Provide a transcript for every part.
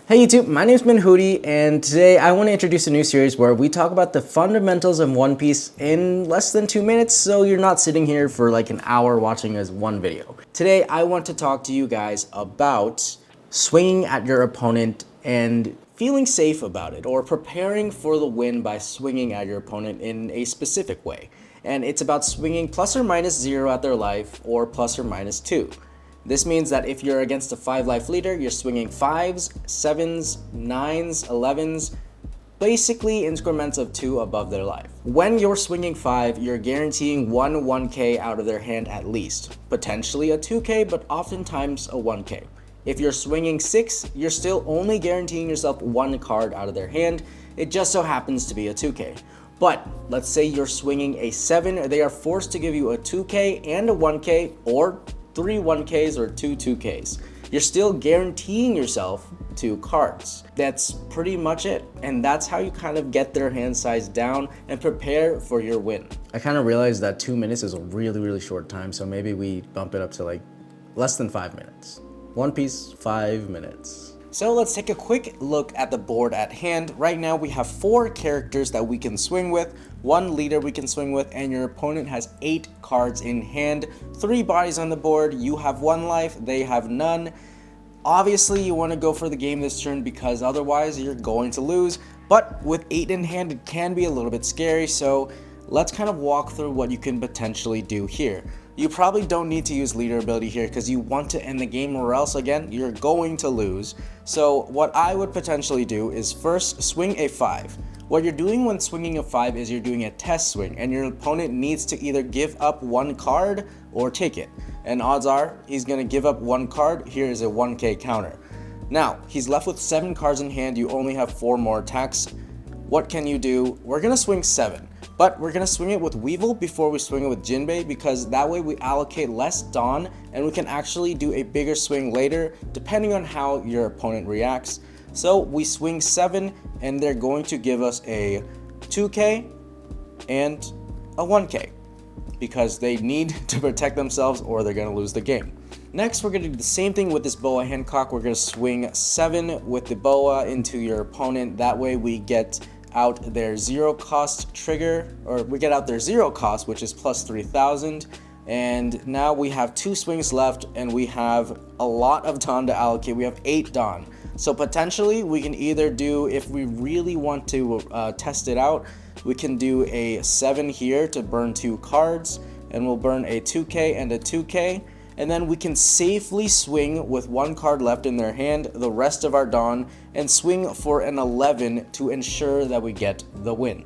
Hey YouTube, my name is Hoodie, and today I want to introduce a new series where we talk about the fundamentals of One Piece in less than 2 minutes, so you're not sitting here for like an hour watching as one video. Today I want to talk to you guys about swinging at your opponent and feeling safe about it, or preparing for the win by swinging at your opponent in a specific way. And it's about swinging plus or minus 0 at their life, or plus or minus 2. This means that if you're against a 5 life leader, you're swinging 5s, 7s, 9s, 11s, basically increments of 2 above their life. When you're swinging 5, you're guaranteeing 1k out of their hand at least. Potentially a 2k, but oftentimes a 1k. If you're swinging 6, you're still only guaranteeing yourself 1 card out of their hand. It just so happens to be a 2k. But let's say you're swinging a 7, they are forced to give you a 2k and a 1k, or 3 1Ks or 2 2Ks. You're still guaranteeing yourself 2 cards. That's pretty much it. And that's how you kind of get their hand size down and prepare for your win. I kind of realized that 2 minutes is a really short time, so maybe we bump it up to like less than 5 minutes. One Piece, 5 minutes. So let's take a quick look at the board at hand. Right now we have 4 characters that we can swing with, 1 leader we can swing with, and your opponent has 8 cards in hand, 3 bodies on the board. You have 1 life, they have none. Obviously you want to go for the game this turn because otherwise you're going to lose, but with 8 in hand it can be a little bit scary, so let's kind of walk through what you can potentially do here. You probably don't need to use leader ability here because you want to end the game, or else again you're going to lose. So what I would potentially do is first swing a 5. What you're doing when swinging a 5 is you're doing a test swing, and your opponent needs to either give up 1 card or take it. And odds are he's going to give up 1 card. Here is a 1k counter. Now he's left with 7 cards in hand. You only have 4 more attacks. What can you do? We're going to swing 7. But we're going to swing it with Weevil before we swing it with Jinbei, because that way we allocate less Dawn and we can actually do a bigger swing later depending on how your opponent reacts. So we swing 7 and they're going to give us a 2k and a 1k because they need to protect themselves or they're going to lose the game. Next, we're going to do the same thing with this Boa Hancock. We're going to swing 7 with the Boa into your opponent. That way we get out their 0 cost trigger, or we get out their 0 cost, which is plus 3,000. And now we have 2 swings left and we have a lot of Dawn to allocate. We have 8 Dawn. So potentially we can either do, if we really want to test it out, we can do a 7 here to burn 2 cards, and we'll burn a 2k and a 2k. And then we can safely swing with 1 card left in their hand, the rest of our Dawn, and swing for an 11 to ensure that we get the win.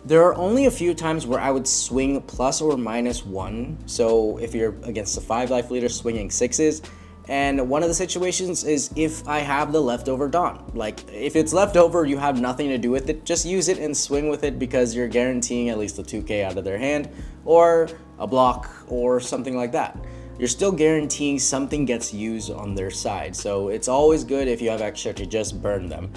There are only a few times where I would swing plus or minus 1. So if you're against a 5 life leader, swinging 6s. And one of the situations is if I have the leftover Dawn. Like if it's left over, you have nothing to do with it, just use it and swing with it because you're guaranteeing at least a 2k out of their hand, or a block or something like that. You're still guaranteeing something gets used on their side, so it's always good if you have extra to just burn them.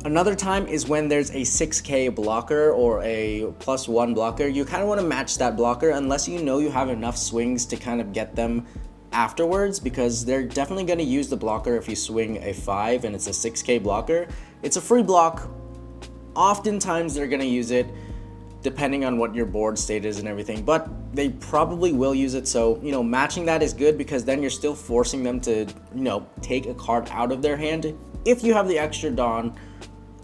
Another time is when there's a 6k blocker or a plus 1 blocker. You kind of want to match that blocker unless you know you have enough swings to kind of get them afterwards, because they're definitely going to use the blocker if you swing a 5 and it's a 6k blocker. It's a free block. Oftentimes they're going to use it depending on what your board state is and everything, but they probably will use it. So, you know, matching that is good because then you're still forcing them to, you know, take a card out of their hand. If you have the extra Dawn,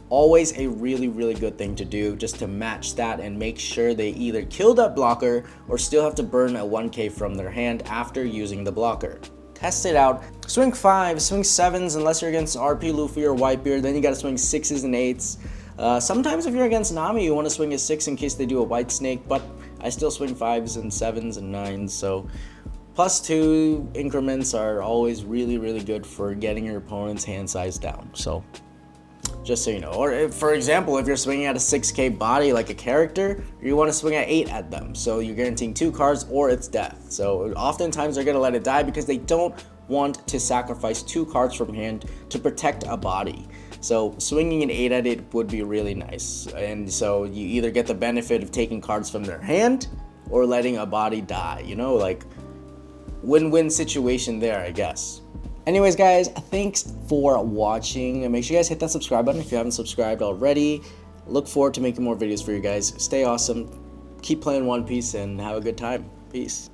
always a really good thing to do, just to match that and make sure they either kill that blocker or still have to burn a 1k from their hand after using the blocker. Test it out. Swing 5, swing 7s unless you're against RP Luffy or Whitebeard. Then you gotta swing 6s and 8s. Sometimes if you're against Nami, you want to swing a 6 in case they do a white snake, but I still swing 5s and 7s and 9s, so plus 2 increments are always really good for getting your opponent's hand size down, so just so you know. Or if, for example, if you're swinging at a 6k body like a character, you want to swing at 8 at them, so you're guaranteeing 2 cards or it's death. So oftentimes they're going to let it die because they don't want to sacrifice 2 cards from hand to protect a body. So swinging an 8 at it would be really nice. And so you either get the benefit of taking cards from their hand or letting a body die, you know, like win-win situation there, I guess. Anyways, guys, thanks for watching, and make sure you guys hit that subscribe button if you haven't subscribed already. Look forward to making more videos for you guys. Stay awesome, keep playing One Piece, and have a good time. Peace.